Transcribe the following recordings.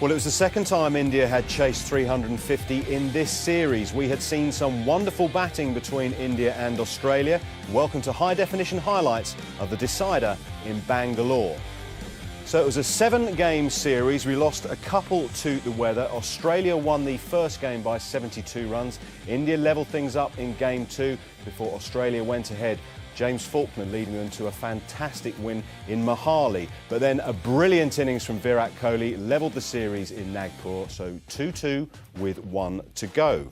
Well, it was the second time India had chased 350 in this series. We had seen some wonderful batting between India and Australia. Welcome to high-definition highlights of the decider in Bangalore. So it was a 7-game series. We lost a couple to the weather. Australia won the first game by 72 runs. India levelled things up in game 2 before Australia went ahead. James Faulkner leading them to a fantastic win in Mohali. But then a brilliant innings from Virat Kohli levelled the series in Nagpur, so 2-2 with 1 to go.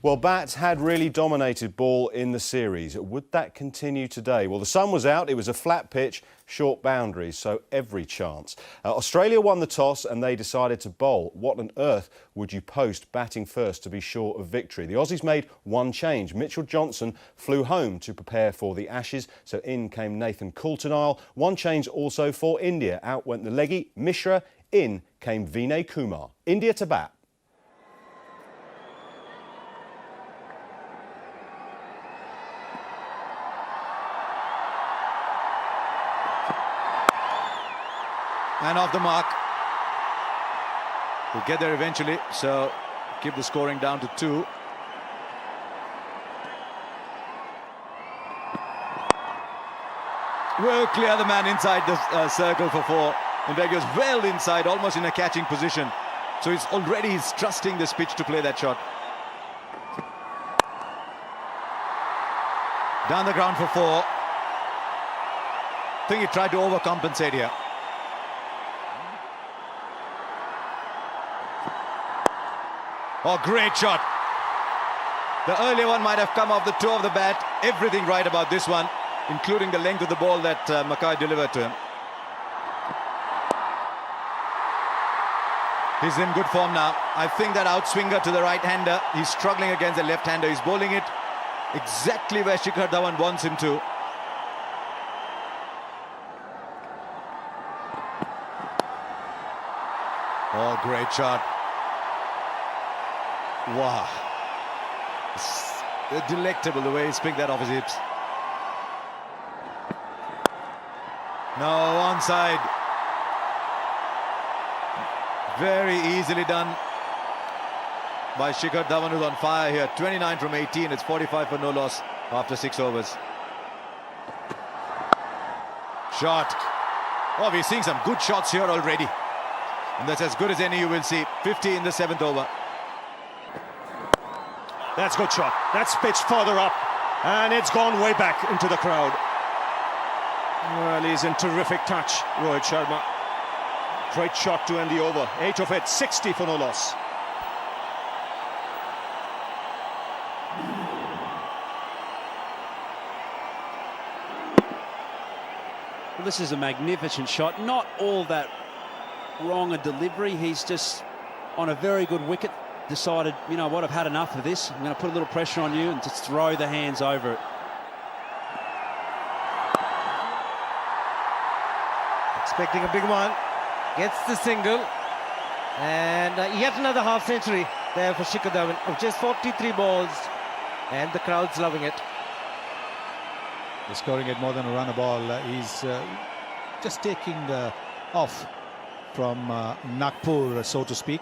Well, bats had really dominated ball in the series. Would that continue today? Well, the sun was out, it was a flat pitch, short boundaries, so every chance. Australia won the toss and they decided to bowl. What on earth would you post batting first to be sure of victory? The Aussies made one change. Mitchell Johnson flew home to prepare for the Ashes, so in came Nathan Coulter-Nile. One change also for India. Out went the leggy Mishra, in came Vinay Kumar. India to bat. And off the mark. We'll get there eventually, so keep the scoring down to 2. Will clear the man inside the circle for 4. In fact, he was well inside, almost in a catching position. So he's trusting this pitch to play that shot. Down the ground for 4. I think he tried to overcompensate here. Oh, great shot. The earlier one might have come off the toe of the bat. Everything right about this one, including the length of the ball that Mackay delivered to him. He's in good form now. I think that outswinger to the right-hander, he's struggling against the left-hander. He's bowling it exactly where Shikhar Dhawan wants him to. Oh, great shot. Wow. It's delectable the way he's picked that off his hips. No, onside. Very easily done by Shikhar Dhawan, who's on fire here. 29 from 18. It's 45 for no loss after 6 overs. Shot. Oh, we're seeing some good shots here already. And that's as good as any you will see. 50 in the 7th over. That's a good shot. That's pitched further up, and it's gone way back into the crowd. Well, he's in terrific touch, Rohit Sharma. Great shot to end the over. 8 of it, 60 for no loss. Well, this is a magnificent shot. Not all that wrong a delivery. He's just on a very good wicket. Decided, you know what, I've had enough of this. I'm going to put a little pressure on you and just throw the hands over it. Expecting a big one. Gets the single. And yet another half century there for Shikhar Dhawan of just 43 balls. And the crowd's loving it. He's scoring at more than a run a ball. He's just taking off from Nagpur, so to speak.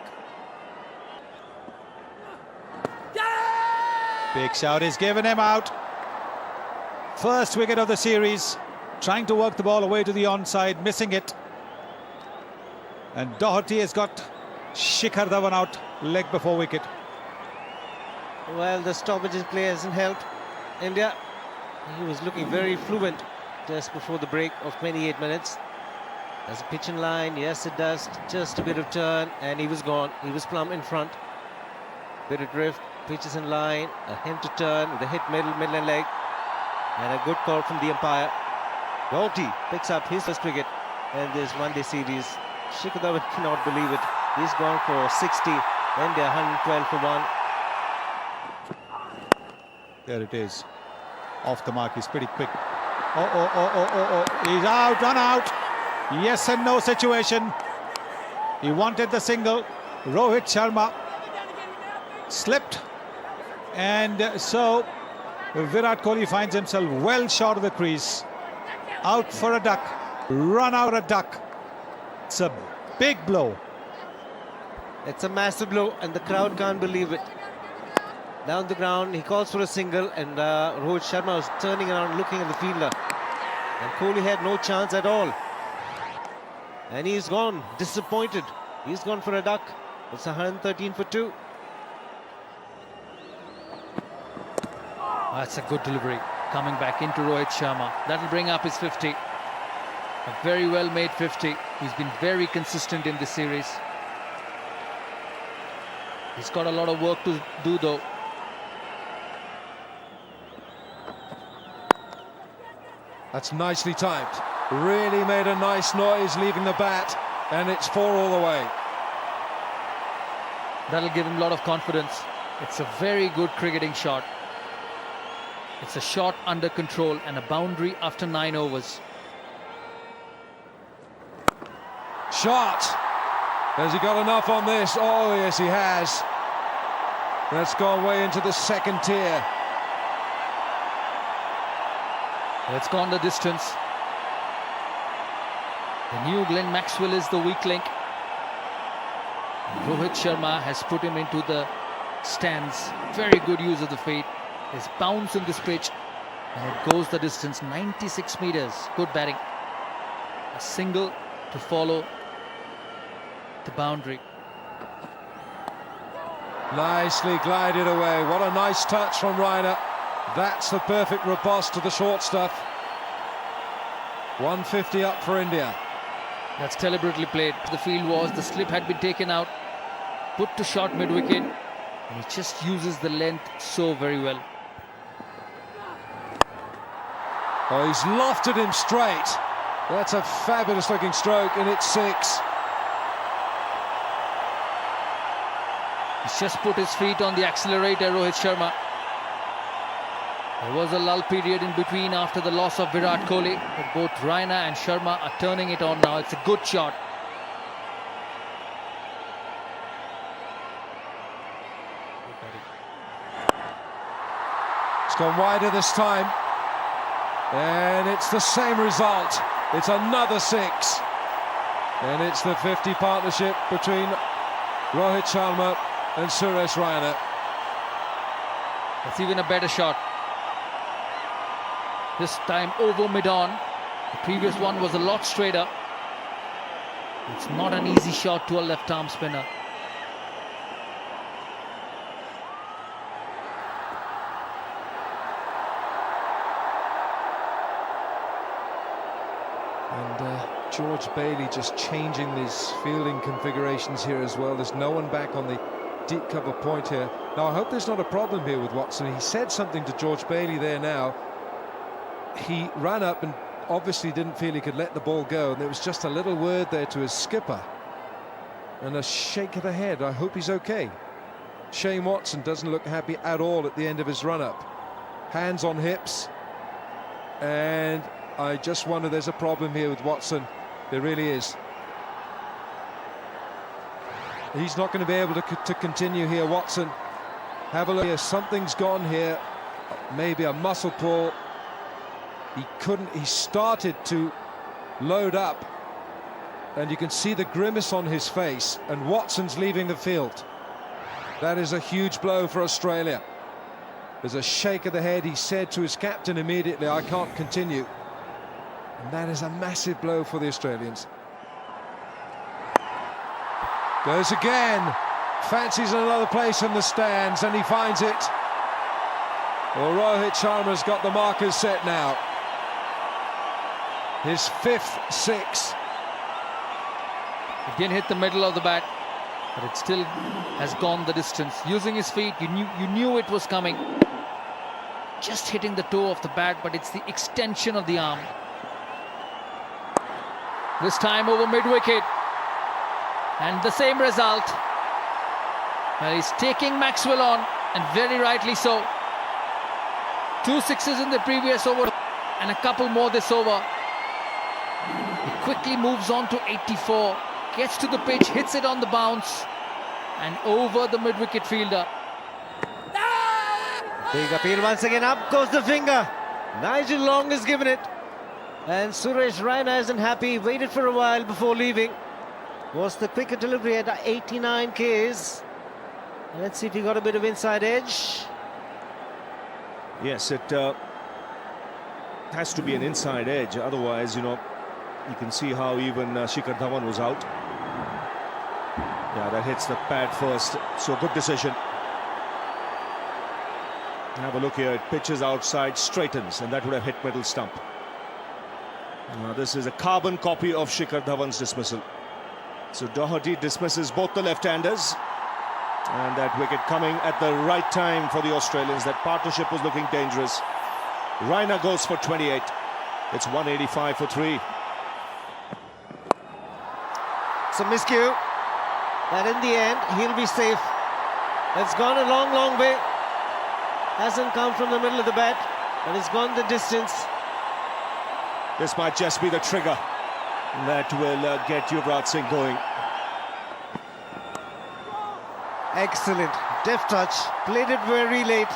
Big shout is given him out. First wicket of the series. Trying to work the ball away to the onside, missing it. And Doherty has got Shikhar Dhawan out, leg before wicket. Well, the stoppages play hasn't helped India. He was looking very fluent just before the break of 28 minutes. There's a pitch in line, yes it does. Just a bit of turn and he was gone. He was plumb in front. Bit of drift. Pitches in line, a hint to turn with a hit middle leg, and a good call from the umpire. Doherty picks up his first wicket in this one-day series. Shikhar Dhawan cannot believe it. He's gone for 60. India 112 for 1. There it is. Off the mark, he's pretty quick. Oh. He's out, run out. Yes and no situation. He wanted the single. Rohit Sharma slipped. And so Virat Kohli finds himself well short of the crease. Out for a duck, run out a duck. It's a big blow. It's a massive blow and the crowd can't believe it. Down the ground, he calls for a single, and Rohit Sharma was turning around looking at the fielder. And Kohli had no chance at all. And he's gone, disappointed. He's gone for a duck. It's 113 for 2. That's a good delivery. Coming back into Rohit Sharma. That'll bring up his 50. A very well made 50. He's been very consistent in this series. He's got a lot of work to do though. That's nicely timed. Really made a nice noise leaving the bat, and it's 4 all the way. That'll give him a lot of confidence. It's a very good cricketing shot. It's a shot under control and a boundary after 9 overs. Shot. Has he got enough on this? Oh, yes, he has. That's gone way into the second tier. It's gone the distance. The new Glenn Maxwell is the weak link. Rohit Sharma has put him into the stands. Very good use of the feet. His bounce on this pitch, and it goes the distance, 96 meters. Good batting. A single to follow the boundary. Nicely glided away. What a nice touch from Raina. That's the perfect riposte to the short stuff. 150 up for India. That's deliberately played. The field was, the slip had been taken out, put to short mid-wicket, and he just uses the length so very well. Oh, he's lofted him straight. That's a fabulous looking stroke, and it's 6. He's just put his feet on the accelerator, Rohit Sharma. There was a lull period in between after the loss of Virat Kohli, but both Raina and Sharma are turning it on now. It's a good shot. It's gone wider this time, and it's the same result. It's another 6, and it's the 50 partnership between Rohit Sharma and Suresh Raina. That's even a better shot. This time over mid-on. The previous one was a lot straighter. It's not an easy shot to a left-arm spinner. And George Bailey just changing these fielding configurations here as well. There's no one back on the deep cover point here. Now I hope there's not a problem here with Watson. He said something to George Bailey there now. He ran up and obviously didn't feel he could let the ball go, and there was just a little word there to his skipper and a shake of the head. I hope he's okay. Shane Watson doesn't look happy at all at the end of his run-up. Hands on hips, and I just wonder, there's a problem here with Watson. There really is. He's not going to be able to continue here, Watson. Have a look here, something's gone here. Maybe a muscle pull. He started to load up, and you can see the grimace on his face, and Watson's leaving the field. That is a huge blow for Australia. There's a shake of the head. He said to his captain immediately, I can't continue. And that is a massive blow for the Australians. Goes again. Fancies another place in the stands, and he finds it. Well, Rohit Sharma's got the markers set now. His 5th 6. It didn't hit the middle of the bat, but it still has gone the distance. Using his feet, you knew it was coming. Just hitting the toe of the bat, but it's the extension of the arm. This time over mid-wicket. And the same result. Well, he's taking Maxwell on, and very rightly so. 2 sixes in the previous over, and a couple more this over. He quickly moves on to 84, gets to the pitch, hits it on the bounce, and over the mid-wicket fielder. Big appeal once again, up goes the finger. Nigel Long has given it. And Suresh Raina isn't happy, waited for a while before leaving. was the quicker delivery at 89 Ks. Let's see if he got a bit of inside edge. Yes, it has to be an inside edge. Otherwise, you know, you can see how even Shikhar Dhawan was out. Yeah, that hits the pad first. So good decision. Have a look here. It pitches outside, straightens, and that would have hit middle stump. Now, this is a carbon copy of Shikhar Dhawan's dismissal. So Doherty dismisses both the left-handers. And that wicket coming at the right time for the Australians. That partnership was looking dangerous. Raina goes for 28. It's 185 for 3. Some miscue. But in the end, he'll be safe. It's gone a long, long way. Hasn't come from the middle of the bat, but it's gone the distance. This might just be the trigger that will get Yuvraj Singh going. Excellent. Deft touch. Played it very late.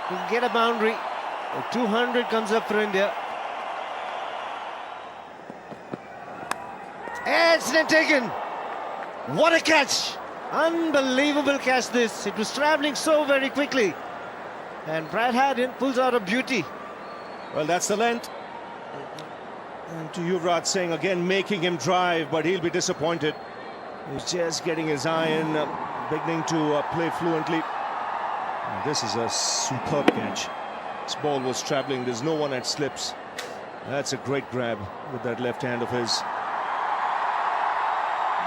He'll get a boundary. 200 comes up for India. Excellent taken. What a catch. Unbelievable catch this. It was travelling so very quickly. And Brad Haddin pulls out a beauty. Well, that's the length. And to Yuvraj Singh, again making him drive, but he'll be disappointed. He's just getting his iron, beginning to play fluently. And this is a superb catch. This ball was travelling. There's no one at slips. That's a great grab with that left hand of his.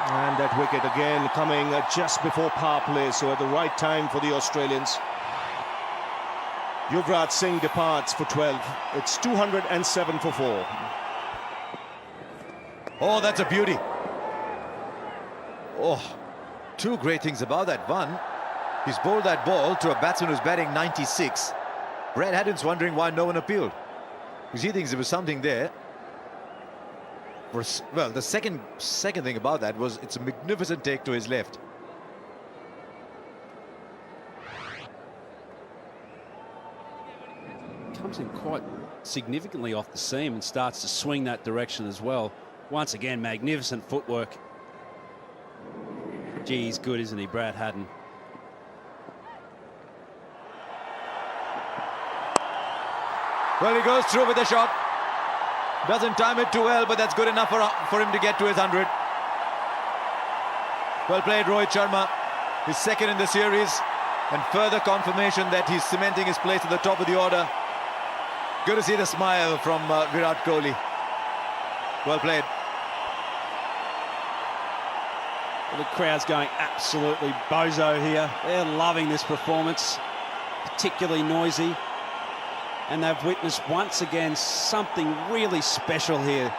And that wicket again coming just before power play, so at the right time for the Australians. Yuvraj Singh departs for 12. It's 207 for 4. Oh, that's a beauty. Oh, two great things about that. One, he's bowled that ball to a batsman who's batting 96. Brad Haddin's wondering why no one appealed, because he thinks there was something there. Well, the second thing about that was it's a magnificent take to his left. Comes in quite significantly off the seam and starts to swing that direction as well. Once again, magnificent footwork. Gee, he's good, isn't he, Brad Haddin? Well, he goes through with the shot. Doesn't time it too well, but that's good enough for him to get to his 100. Well played, Rohit Sharma. His second in the series, and further confirmation that he's cementing his place at the top of the order. Good to see the smile from Virat Kohli. Well played. Well, the crowd's going absolutely bozo here. They're loving this performance, particularly noisy. And they've witnessed once again something really special here.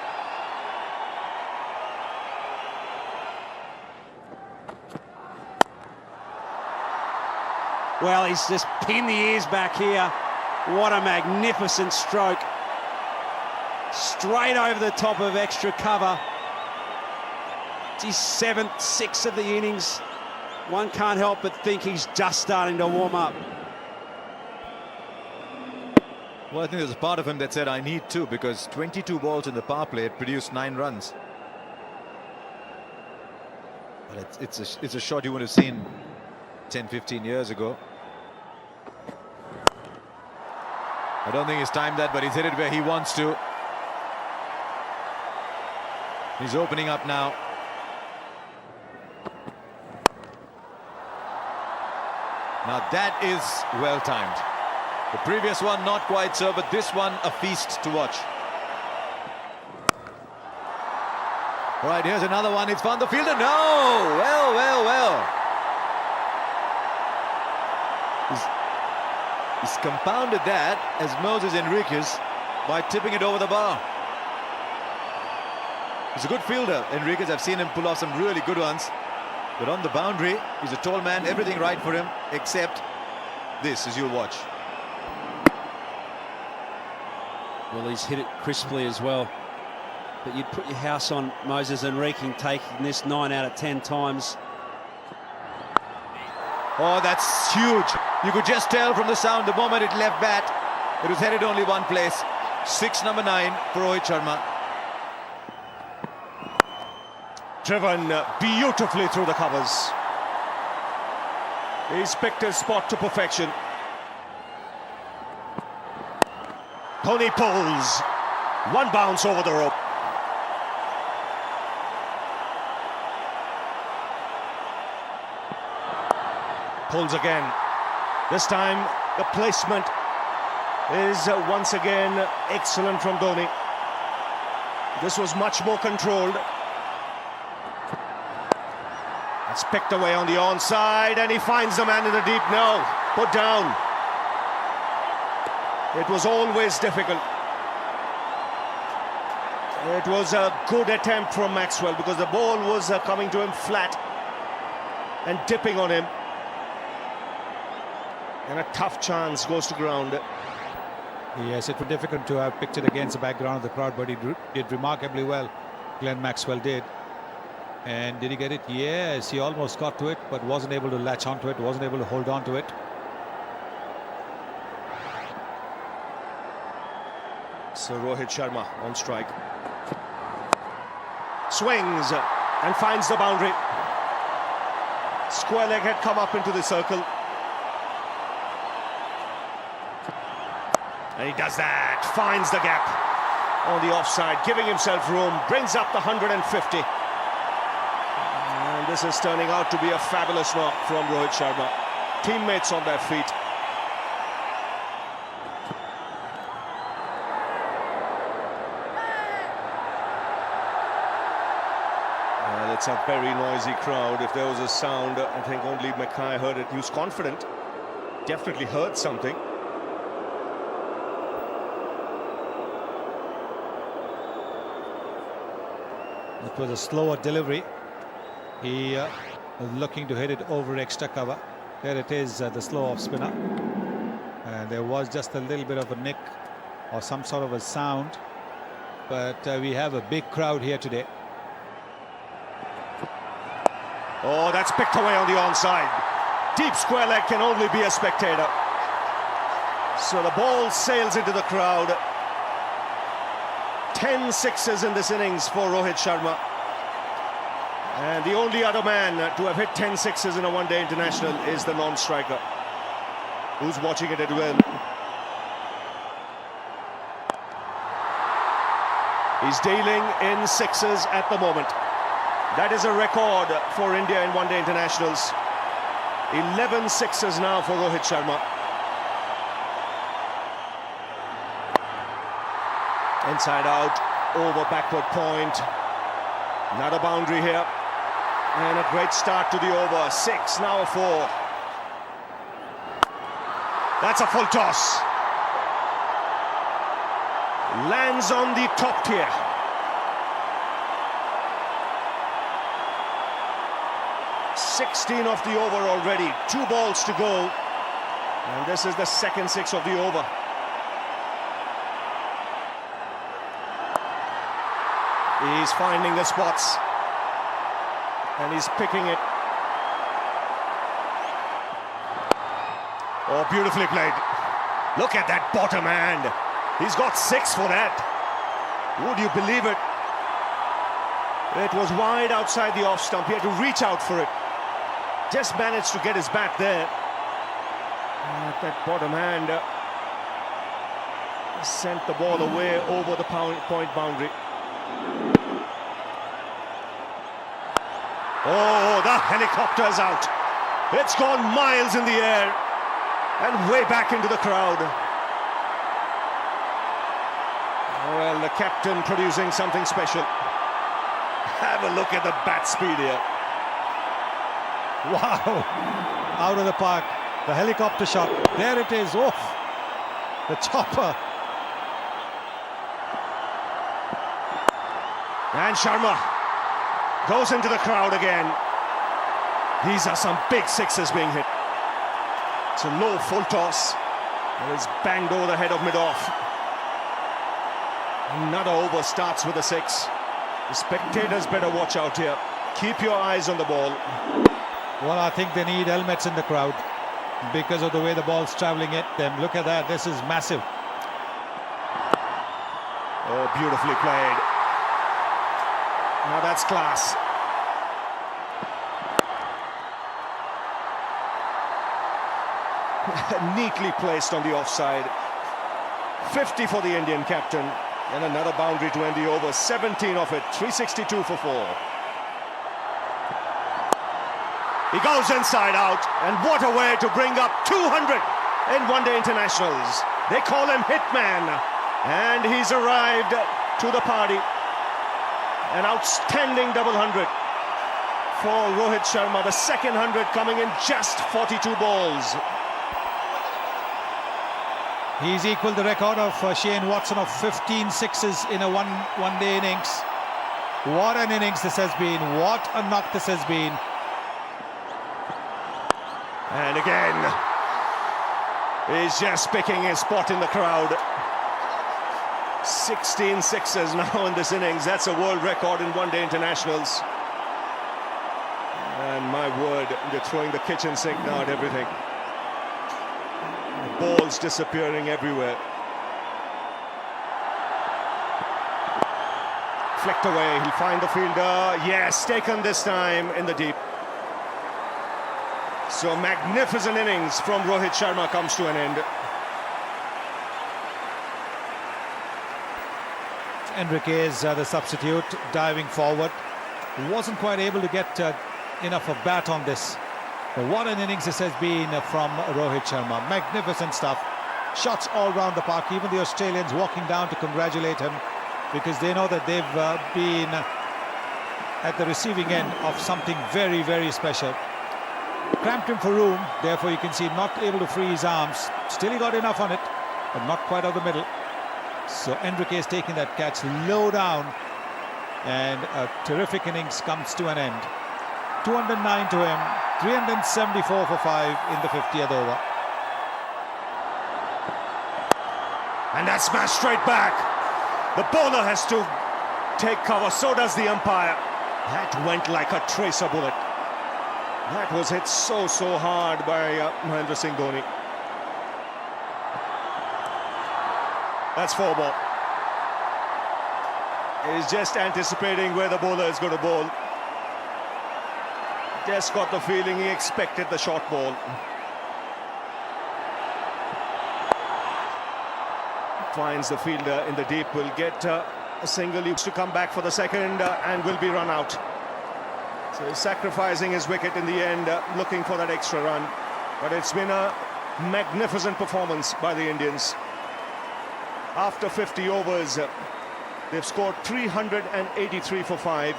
Well, he's just pinned the ears back here. What a magnificent stroke. Straight over the top of extra cover. It's his 7th, 6th of the innings. One can't help but think he's just starting to warm up. Well, I think there's a part of him that said, I need two, because 22 balls in the power play, it produced 9 runs. But it's a shot you would have seen 10, 15 years ago. I don't think he's timed that, but he's hit it where he wants to. He's opening up now. Now that is well timed. The previous one not quite so, but this one a feast to watch. Right, here's another one. It's found the fielder. No! Well. He's compounded that as Moses Enriquez by tipping it over the bar. He's a good fielder, Enriquez. I've seen him pull off some really good ones. But on the boundary, he's a tall man. Everything right for him, except this, as you'll watch. Well, he's hit it crisply as well. But you'd put your house on Moses Enriquez taking this 9 out of 10 times. Oh, that's huge. You could just tell from the sound the moment it left bat. It was headed only one place. 6, number 9 for Rohit Sharma. Driven beautifully through the covers. He's picked his spot to perfection. Tony pulls. One bounce over the rope. Pulls again. This time the placement is once again excellent from Dhoni. This was much more controlled. It's picked away on the onside and he finds the man in the deep. No, put down. It was always difficult. It was a good attempt from Maxwell because the ball was coming to him flat and dipping on him. And a tough chance goes to ground. Yes, it was difficult to have picked it against the background of the crowd, but he did remarkably well. Glenn Maxwell did. And did he get it? Yes, he almost got to it, but wasn't able to latch onto it, wasn't able to hold on to it. So Rohit Sharma on strike. Swings and finds the boundary. Square leg had come up into the circle. And he does that, finds the gap on the offside, giving himself room, brings up the 150. And this is turning out to be a fabulous knock from Rohit Sharma. Teammates on their feet. Well, it's a very noisy crowd. If there was a sound, I think only Mackay heard it. He was confident, definitely heard something. It was a slower delivery. He was looking to hit it over extra cover. There it is, the slow off spinner. And there was just a little bit of a nick or some sort of a sound. But we have a big crowd here today. Oh, that's picked away on the onside. Deep square leg can only be a spectator. So the ball sails into the crowd. 10 sixes in this innings for Rohit Sharma. And the only other man to have hit 10 sixes in a one-day international is the non-striker. Who's watching it at will. He's dealing in sixes at the moment. That is a record for India in one-day internationals. 11 sixes now for Rohit Sharma. Inside out, over backward point. Another boundary here. And a great start to the over. 6, now a 4. That's a full toss. Lands on the top tier. Of the over already. 2 balls to go. And this is the second 6 of the over. He's finding the spots. And he's picking it. Oh, beautifully played. Look at that bottom hand. He's got 6 for that. Would you believe it? It was wide outside the off stump. He had to reach out for it. Just managed to get his bat there. That bottom hand sent the ball away over the point boundary. Oh, the helicopter's out. It's gone miles in the air and way back into the crowd. Well, the captain producing something special. Have a look at the bat speed here. Wow, out of the park, the helicopter shot, there it is, off, the chopper. And Sharma goes into the crowd again. These are some big sixes being hit. It's a low full toss, and it's banged over the head of mid-off. Another over starts with a 6. The spectators better watch out here. Keep your eyes on the ball. Well, I think they need helmets in the crowd because of the way the ball's traveling at them. Look at that, this is massive. Oh, beautifully played. Now that's class. Neatly placed on the offside. 50 for the Indian captain. And another boundary to end the over. 17 of it. 362 for 4. He goes inside out. And what a way to bring up 200 in one-day internationals. They call him Hitman. And he's arrived to the party. An outstanding double 100 for Rohit Sharma. The second 100 coming in just 42 balls. He's equalled the record of Shane Watson of 15 sixes in a one-day innings. What an innings this has been. What a knock this has been. And again, he's just picking his spot in the crowd. 16 sixes now in this innings. That's a world record in one-day internationals. And my word, they're throwing the kitchen sink now at everything. Balls disappearing everywhere. Flicked away, he'll find the fielder. Yes, taken this time in the deep. So magnificent innings from Rohit Sharma comes to an end. Enriquez, the substitute, diving forward. Wasn't quite able to get enough of bat on this. But what an innings this has been from Rohit Sharma. Magnificent stuff. Shots all round the park. Even the Australians walking down to congratulate him because they know that they've been at the receiving end of something very, very special. Cramped him for room. Therefore, you can see not able to free his arms. Still he got enough on it, but not quite out the middle. So Enriquez taking that catch low down. And a terrific innings comes to an end. 209 to him. 374 for 5 in the 50th over. And that's smashed straight back. The bowler has to take cover, so does the umpire. That went like a tracer bullet. That was hit so hard by Mahendra Singh Dhoni. That's 4 ball. He's just anticipating where the bowler is going to bowl. Just got the feeling he expected the short ball. Finds the fielder in the deep, will get a single. He to come back for the second and will be run out. So he's sacrificing his wicket in the end, looking for that extra run. But it's been a magnificent performance by the Indians. After 50 overs, they've scored 383 for 5.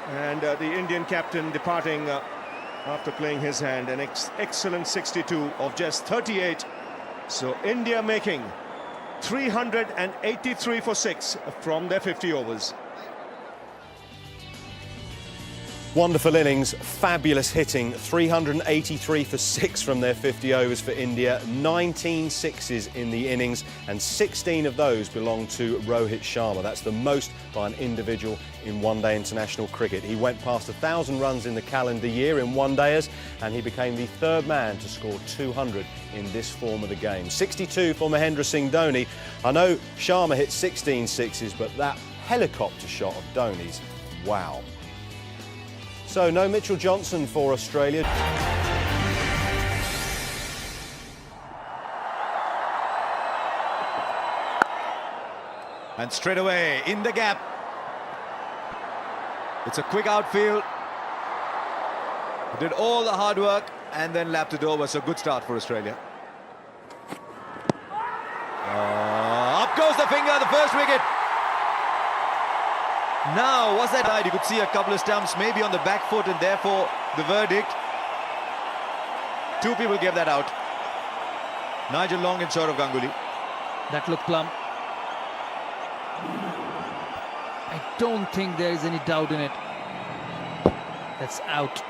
And the Indian captain departing after playing his hand. An excellent 62 of just 38. So India making 383 for 6 from their 50 overs. Wonderful innings, fabulous hitting, 383 for 6 from their 50 overs for India, 19 sixes in the innings, and 16 of those belong to Rohit Sharma. That's the most by an individual in one-day international cricket. He went past 1,000 runs in the calendar year in one-dayers, and he became the 3rd man to score 200 in this form of the game. 62 for Mahendra Singh Dhoni. I know Sharma hit 16 sixes, but that helicopter shot of Dhoni's, wow. So no Mitchell Johnson for Australia. And straight away in the gap. It's a quick outfield. Did all the hard work and then lapped it over. So good start for Australia. Up goes the finger, the first wicket. Now, was that right? You could see a couple of stumps maybe on the back foot, and therefore the verdict. 2 people gave that out. Nigel Long and Saurav Ganguly. That looked plumb. I don't think there is any doubt in it. That's out.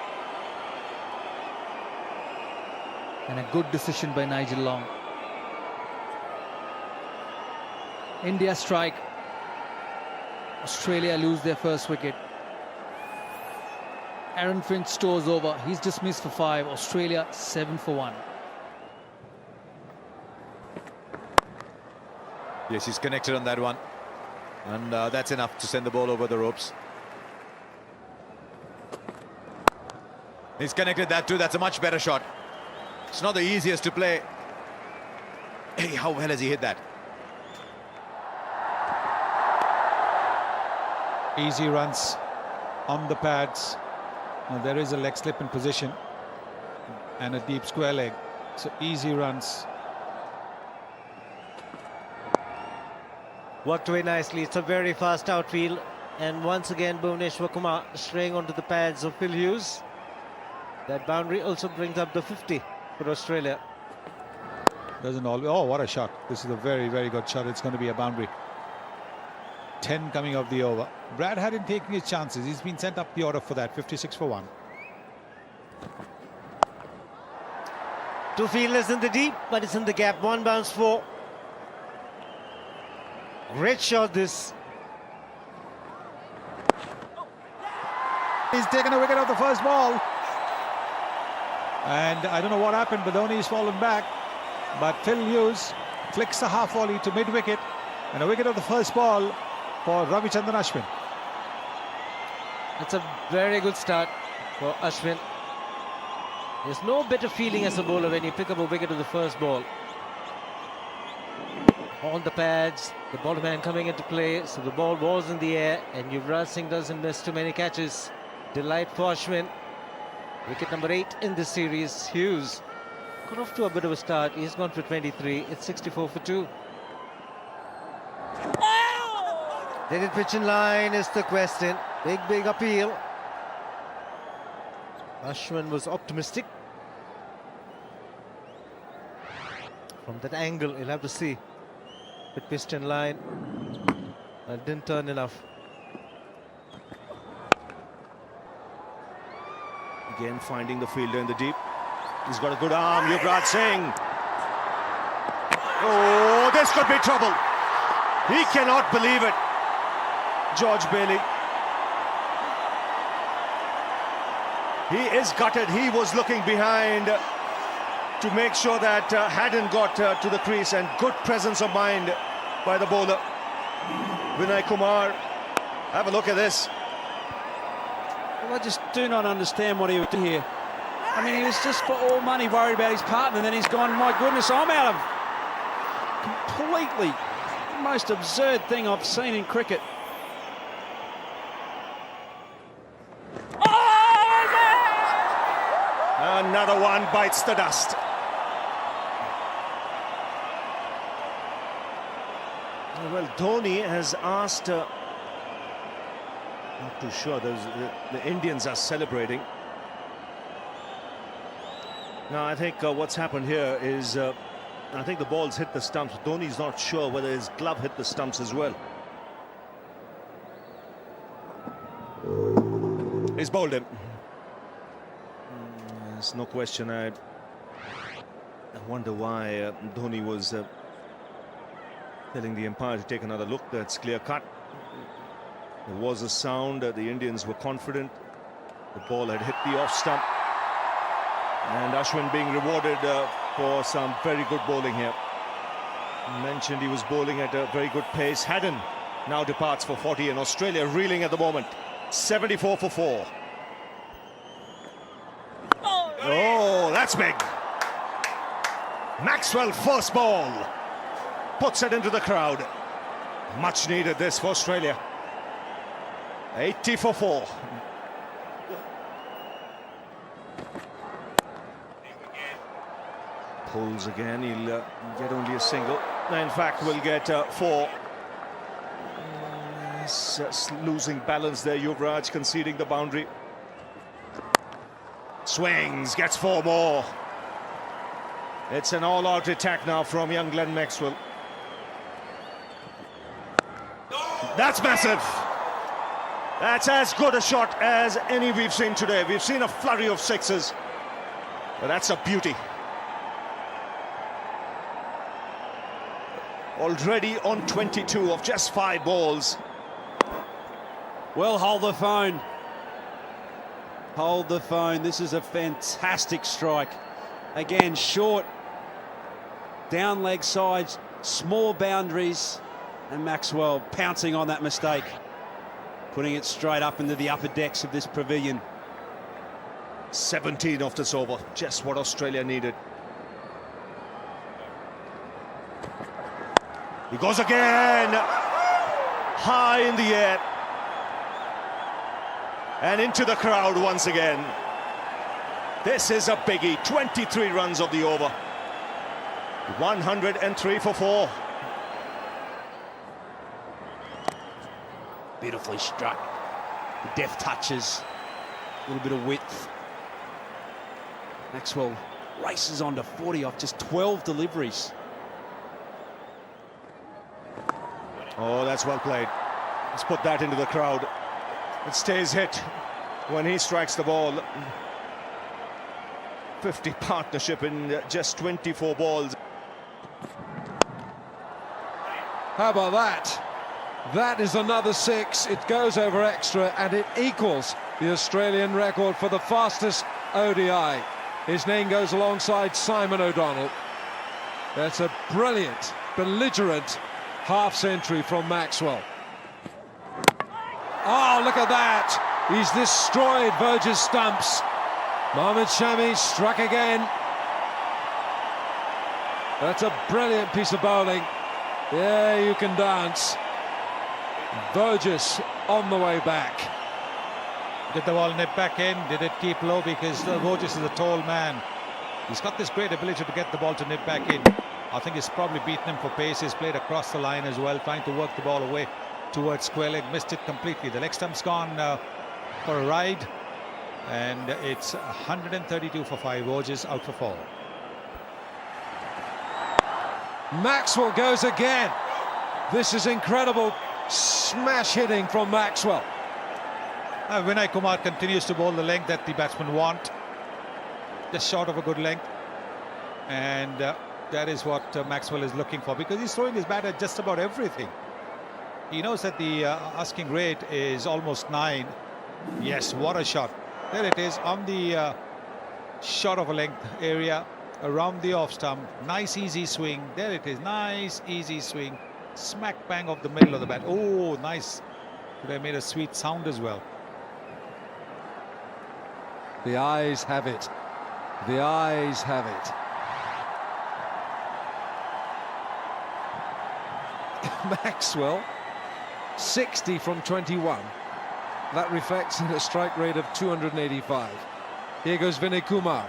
And a good decision by Nigel Long. India strike. Australia lose their first wicket. Aaron Finch stores over. He's dismissed for 5. Australia 7 for 1. Yes, he's connected on that one. And that's enough to send the ball over the ropes. He's connected that too. That's a much better shot. It's not the easiest to play. Hey, how well has he hit that? Easy runs on the pads. Now there is a leg slip in position and a deep square leg. So easy runs. Worked away nicely. It's a very fast outfield. And once again, Bhuvneshwar Kumar straying onto the pads of Phil Hughes. That boundary also brings up the 50 for Australia. Doesn't always. Oh, what a shot. This is a very, very good shot. It's going to be a boundary. 10 coming off the over. Brad hadn't taken his chances. He's been sent up the order for that. 56 for 1. Two fielders in the deep, but it's in the gap. One bounce for. Great shot this. He's taken a wicket off the first ball. And I don't know what happened, but Dhoni's fallen back. But Phil Hughes flicks a half volley to mid-wicket. And a wicket of the first ball for Ravichandran Ashwin. It's a very good start for Ashwin. There's no better feeling as a bowler when you pick up a wicket of the first ball. On the pads, the bowler man coming into play, so the ball was in the air, and Yuvraj Singh doesn't miss too many catches. Delight for Ashwin. Wicket number 8 in this series. Hughes got off to a bit of a start. He's gone for 23. It's 64 for 2. Did it pitch in line is the question. Big appeal. Ashwin was optimistic. From that angle, you'll have to see. It pitched in line and didn't turn enough. Again, finding the fielder in the deep. He's got a good arm, Yuvraj Singh. Oh, this could be trouble. He cannot believe it. George Bailey. He is gutted. He was looking behind to make sure that hadn't got to the crease, and good presence of mind by the bowler. Vinay Kumar. Have a look at this. Well, I just do not understand what he was doing here. I mean, he was just for all money worried about his partner, and then he's gone, my goodness, I'm out of completely the most absurd thing I've seen in cricket. Another one bites the dust. Well, Dhoni has asked, not too sure, the Indians are celebrating. Now, I think what's happened here is, I think the ball's hit the stumps. Dhoni's not sure whether his glove hit the stumps as well. He's bowled him. There's no question. I wonder why Dhoni was telling the umpire to take another look. That's clear cut. There was a sound. The Indians were confident. The ball had hit the off stump. And Ashwin being rewarded for some very good bowling here. Mentioned he was bowling at a very good pace. Haddon now departs for 40, and Australia reeling at the moment. 74 for 4. Oh, that's big. Maxwell first ball. Puts it into the crowd. Much needed this for Australia. 80 for 4. Pulls again. He'll get only a single. In fact, we'll get 4. Losing balance there. Yuvraj conceding the boundary. Swings, gets 4 more. It's an all-out attack now from young Glenn Maxwell. That's massive. That's as good a shot as any we've seen today. We've seen a flurry of sixes, but that's a beauty. Already on 22 of just 5 balls. Well, hold the phone. Hold the phone. This is a fantastic strike. Again, short, down leg sides, small boundaries, and Maxwell pouncing on that mistake, putting it straight up into the upper decks of this pavilion. 17 off this over, just what Australia needed. He goes again. High in the air. And into the crowd once again. This is a biggie. 23 runs of the over. 103 for 4. Beautifully struck. The deft touches. A little bit of width. Maxwell races on to 40 off just 12 deliveries. Oh, that's well played. Let's put that into the crowd. It stays hit when he strikes the ball. 50 partnership in just 24 balls. How about that? That is another 6. It goes over extra and it equals the Australian record for the fastest ODI. His name goes alongside Simon O'Donnell. That's a brilliant, belligerent half-century from Maxwell. Oh, look at that! He's destroyed Burgess' stumps. Mohammad Shami struck again. That's a brilliant piece of bowling. Yeah, you can dance. Burgess on the way back. Did the ball nip back in? Did it keep low? Because Burgess is a tall man. He's got this great ability to get the ball to nip back in. I think he's probably beaten him for pace. He's played across the line as well, trying to work the ball away towards square leg. Missed it completely. The leg stump's gone for a ride. And it's 132 for 5. Burgess out for 4. Maxwell goes again. This is incredible smash hitting from Maxwell. Vinay Kumar continues to bowl the length that the batsmen want. Just short of a good length. And that is what Maxwell is looking for, because he's throwing his bat at just about everything. He knows that the asking rate is almost 9. Yes, what a shot. There it is on the short of a length area around the off stump. Nice easy swing. There it is. Nice easy swing. Smack bang off the middle of the bat. Oh, nice. Could have made a sweet sound as well. The eyes have it. The eyes have it. Maxwell, 60 from 21. That reflects in a strike rate of 285. Here goes Vinay Kumar.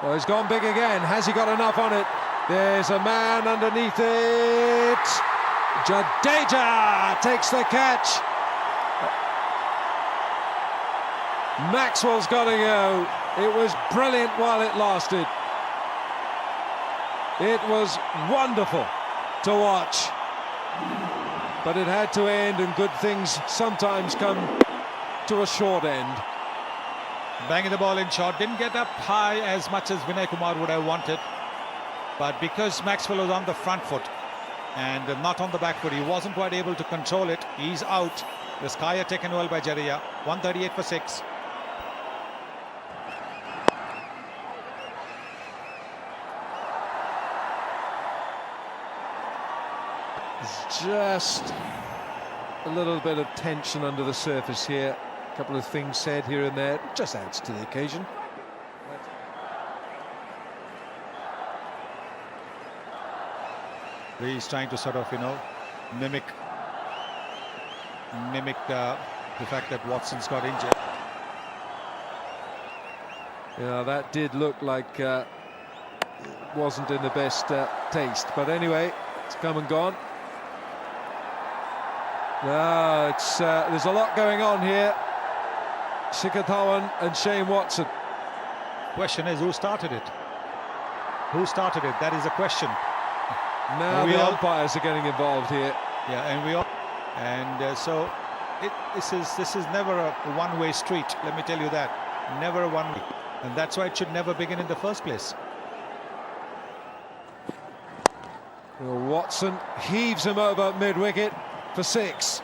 Oh, he's gone big again. Has he got enough on it? There's a man underneath it. Jadeja takes the catch. Maxwell's got to go. It was brilliant while it lasted. It was wonderful to watch. But it had to end, and good things sometimes come to a short end. Banging the ball in short. Didn't get up high as much as Vinay Kumar would have wanted. But because Maxwell was on the front foot and not on the back foot, he wasn't quite able to control it. He's out. The sky are taken well by Jadeja. 138 for 6. Just a little bit of tension under the surface here. A couple of things said here and there. It just adds to the occasion. He's trying to sort of, mimic the fact that Watson's got injured. Yeah, that did look like wasn't in the best taste. But anyway, it's come and gone. No, it's there's a lot going on here. Shikhar Dhawan and Shane Watson. Question is, who started it? Who started it? That is the question. Now the umpires are getting involved here. Yeah, so this is never a one-way street. Let me tell you that. Never a one-way, and that's why it should never begin in the first place. Well, Watson heaves him over mid-wicket for 6.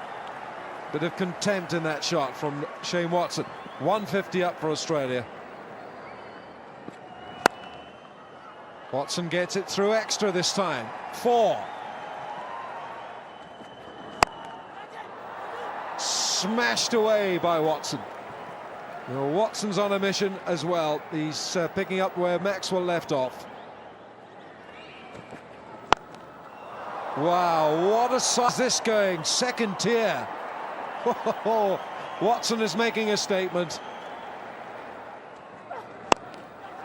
Bit of contempt in that shot from Shane Watson. 150 up for Australia. Watson gets it through extra this time. 4. Smashed away by Watson. Well, Watson's on a mission as well. He's picking up where Maxwell left off. Wow, what a size this going, second tier. Watson is making a statement.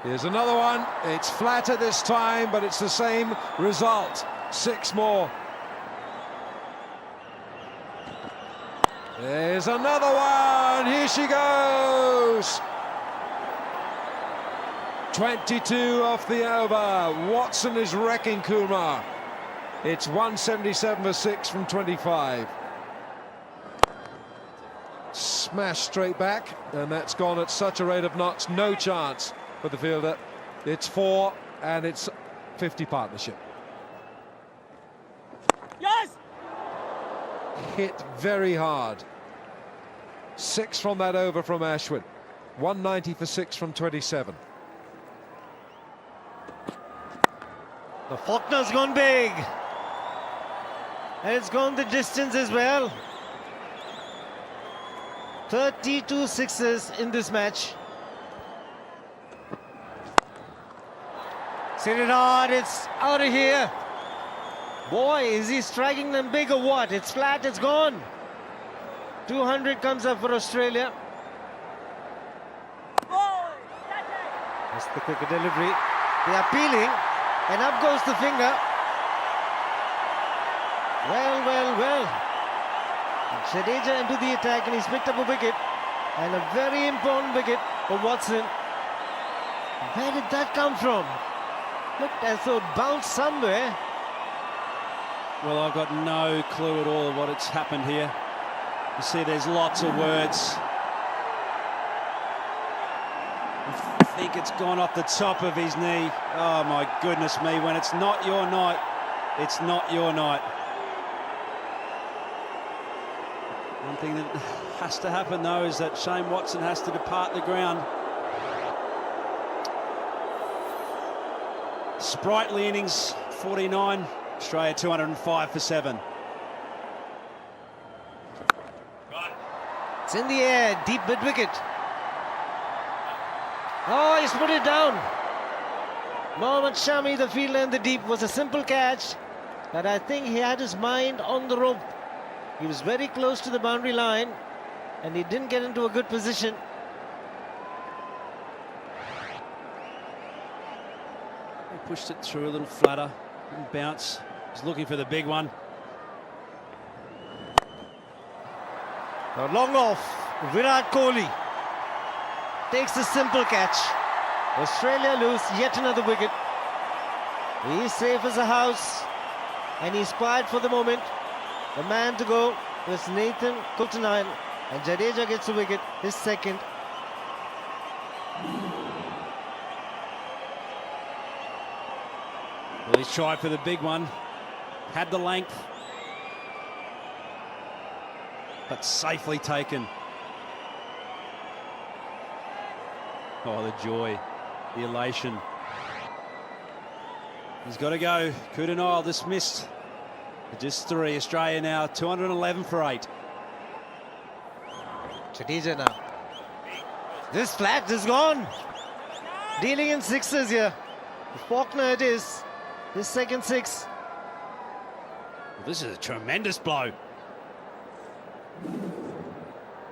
Here's another one. It's flatter this time, but it's the same result. 6 more. There's another one. Here she goes. 22 off the over. Watson is wrecking Kumar. It's 177 for 6 from 25. Smash straight back, and that's gone at such a rate of knots. No chance for the fielder. It's 4, and it's 50 partnership. Yes! Hit very hard. 6 from that over from Ashwin. 190 for 6 from 27. The Faulkner's gone big. And it's gone the distance as well. 32 sixes in this match. Seen it hard, it's out of here. Boy, is he striking them big or what? It's flat, it's gone. 200 comes up for Australia. That's the quicker delivery. They are peeling, and up goes the finger. Well, well, well. Jadeja into the attack, and he's picked up a wicket. And a very important wicket for Watson. Where did that come from? Looked as though it bounced somewhere. Well, I've got no clue at all what it's happened here. You see, there's lots of words. I think it's gone off the top of his knee. Oh, my goodness me. When it's not your night, it's not your night. One thing that has to happen, though, is that Shane Watson has to depart the ground. Sprightly innings, 49. Australia 205 for 7. It's in the air, deep mid-wicket. Oh, he's put it down. Mohammad Shami, the fielder in the deep, was a simple catch, but I think he had his mind on the rope. He was very close to the boundary line, and he didn't get into a good position. He pushed it through a little flatter, didn't bounce. He's looking for the big one. Now long off, Virat Kohli takes the simple catch. Australia lose yet another wicket. He's safe as a house, and he's quiet for the moment. The man to go was Nathan Coulter-Nile, and Jadeja gets a wicket, his second. Well, he's tried for the big one, had the length, but safely taken. Oh, the joy, the elation. He's got to go. Coulter-Nile dismissed. Just 3. Australia now 211 for 8. Jadeja now. This flat is gone. Dealing in sixes here. Faulkner it is. His second 6. Well, this is a tremendous blow.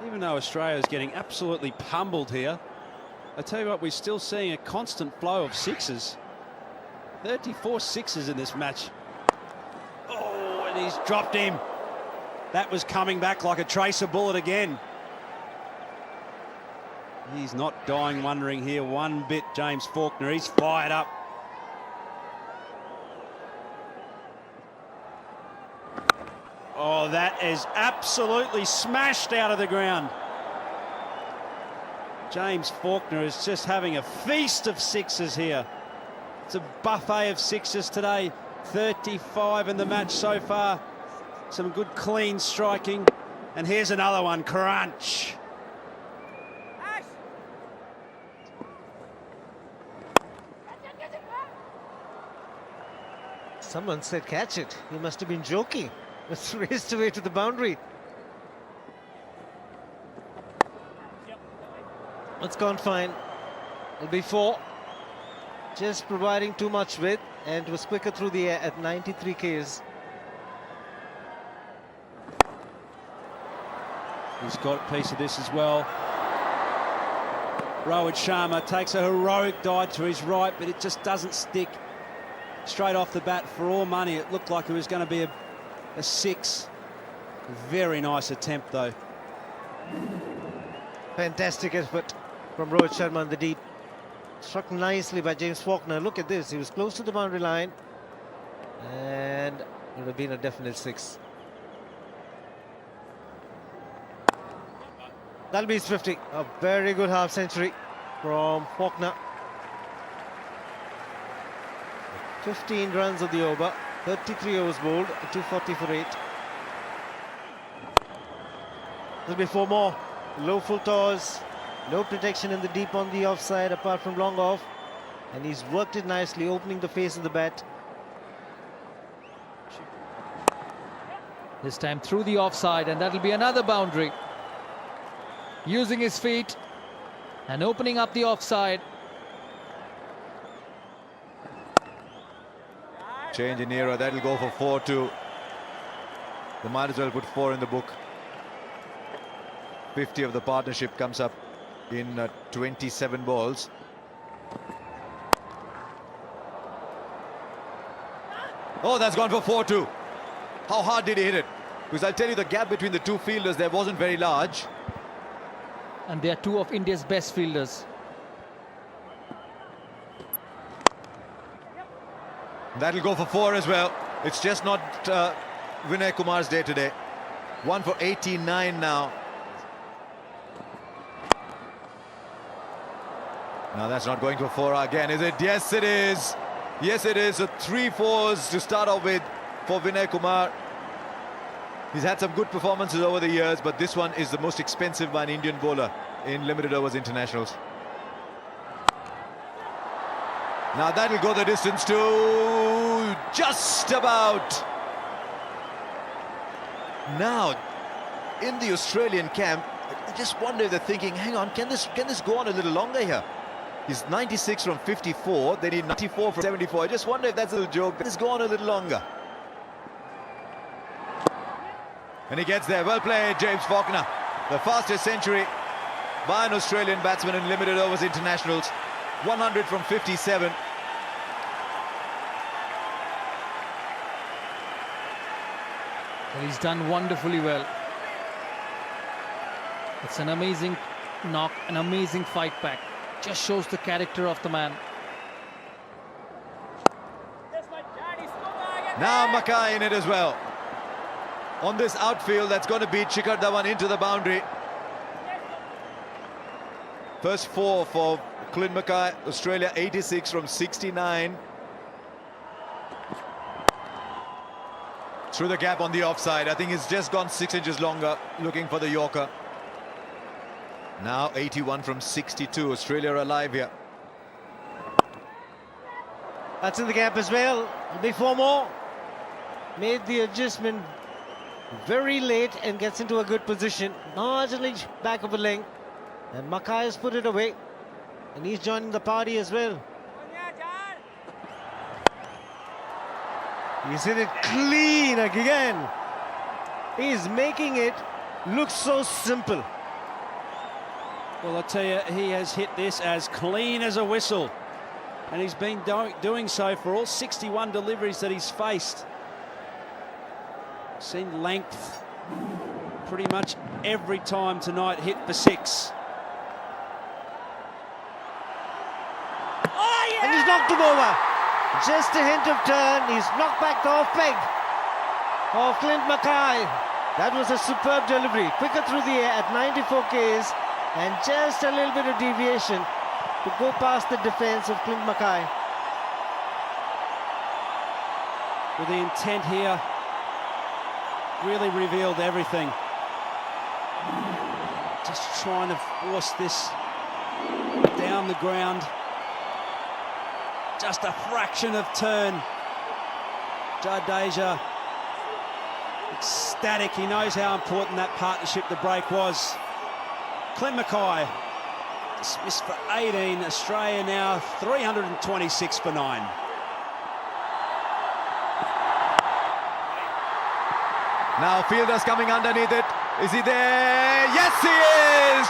Even though Australia is getting absolutely pummeled here, I tell you what, we're still seeing a constant flow of sixes. 34 sixes in this match. Oh, and he's dropped him. That was coming back like a tracer bullet again. He's not dying wondering here one bit, James Faulkner. He's fired up. Oh, that is absolutely smashed out of the ground. James Faulkner is just having a feast of sixes here. It's a buffet of sixes today. 35 in the match so far. Some good clean striking. And here's another one, crunch. Someone said catch it. He must have been joking. It's raced away to the boundary. It's gone fine. It'll be 4. Just providing too much width, and was quicker through the air at 93 Ks. He's got a piece of this as well. Rohit Sharma takes a heroic dive to his right, but it just doesn't stick. Straight off the bat, for all money, it looked like it was going to be a 6. Very nice attempt, though. Fantastic effort from Rohit Sharma in the deep. Struck nicely by James Faulkner. Look at this. He was close to the boundary line. And it would have been a definite 6. That'll be his 50. A very good half century from Faulkner. 15 runs of the over. 33 overs bowled. 240 for 8. There'll be 4 more. Low full toss. No protection in the deep on the offside apart from long off. And he's worked it nicely, opening the face of the bat. This time through the offside, and that'll be another boundary. Using his feet and opening up the offside. Change in era, that'll go for 4 too. They might as well put 4 in the book. 50 of the partnership comes up in 27 balls. Oh, that's gone for 4 too. How hard did he hit it? Because I'll tell you, the gap between the two fielders there wasn't very large. And they are 2 of India's best fielders. That'll go for 4 as well. It's just not Vinay Kumar's day today. 1 for 89 now. Now that's not going for 4 again, is it? Yes, it is. Yes, it is. So 3 4s to start off with for Vinay Kumar. He's had some good performances over the years, but this one is the most expensive by an Indian bowler in limited overs internationals. Now that'll go the distance to just about. Now, in the Australian camp, I just wonder if they're thinking, hang on, can this go on a little longer here? He's 96 from 54, they need 94 from 74. I just wonder if that's a little joke. Can this go on a little longer? And he gets there. Well played, James Faulkner. The fastest century by an Australian batsman in limited overs internationals. 100 from 57. Well, he's done wonderfully well. It's an amazing knock, an amazing fight back. Just shows the character of the man. Now Mackay in it as well. On this outfield, that's going to beat Shikhar Dhawan into the boundary. First 4 for Clint Mackay. Australia 86 from 69. Through the gap on the offside. I think it's just gone 6 inches longer, looking for the Yorker. Now 81 from 62. Australia are alive here. That's in the gap as well. There'll be 4 more. Made the adjustment very late and gets into a good position. Marginally back of a length. And Mackay has put it away. And he's joining the party as well. He's hit it clean again. He's making it look so simple. Well, I tell you, he has hit this as clean as a whistle. And he's been doing so for all 61 deliveries that he's faced. Seen length pretty much every time tonight, hit for 6. Oh, yeah! And he's knocked him over. Just a hint of turn. He's knocked back the off peg of Clint Mackay. That was a superb delivery. Quicker through the air at 94 Ks. And just a little bit of deviation to go past the defense of Clint Mackay. With the intent here, really revealed everything. Just trying to force this down the ground. Just a fraction of turn. Jadeja ecstatic. He knows how important that partnership, the break, was. Clint Mackay dismissed for 18. Australia now 326 for 9. Now fielders coming underneath it. Is he there? Yes, he is!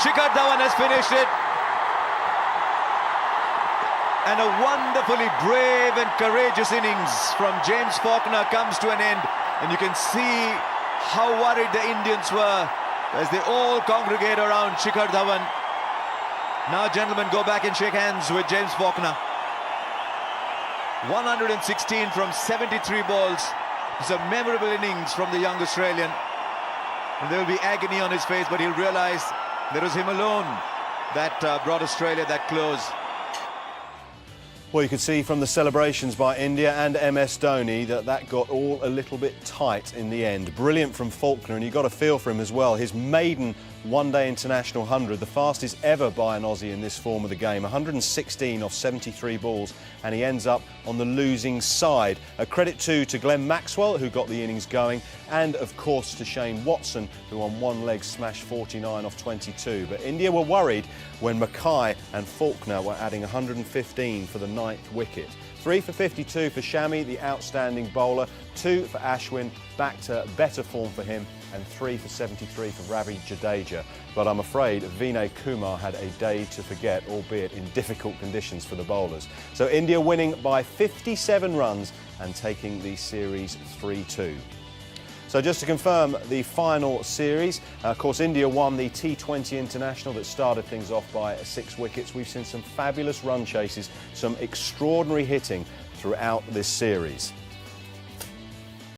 Shikhar Dhawan has finished it. And a wonderfully brave and courageous innings from James Faulkner comes to an end. And you can see how worried the Indians were as they all congregate around Shikhar Dhawan. Now, gentlemen, go back and shake hands with James Faulkner. 116 from 73 balls. It's a memorable innings from the young Australian. And there will be agony on his face, but he'll realise that it was him alone that brought Australia that close. Well, you could see from the celebrations by India and MS Dhoni that got all a little bit tight in the end. Brilliant from Faulkner, and you got a feel for him as well. His maiden one-day international 100, the fastest ever by an Aussie in this form of the game. 116 off 73 balls, and he ends up on the losing side. A credit to Glenn Maxwell, who got the innings going, and of course to Shane Watson, who on one leg smashed 49 off 22. But India were worried when Mackay and Faulkner were adding 115 for the 9th wicket. 3 for 52 for Shami, the outstanding bowler. 2 for Ashwin, back to better form for him. And 3 for 73 for Ravi Jadeja. But I'm afraid Vinay Kumar had a day to forget, albeit in difficult conditions for the bowlers. So India winning by 57 runs and taking the series 3-2. So just to confirm the final series, of course India won the T20 International that started things off by 6 wickets. We've seen some fabulous run chases, some extraordinary hitting throughout this series.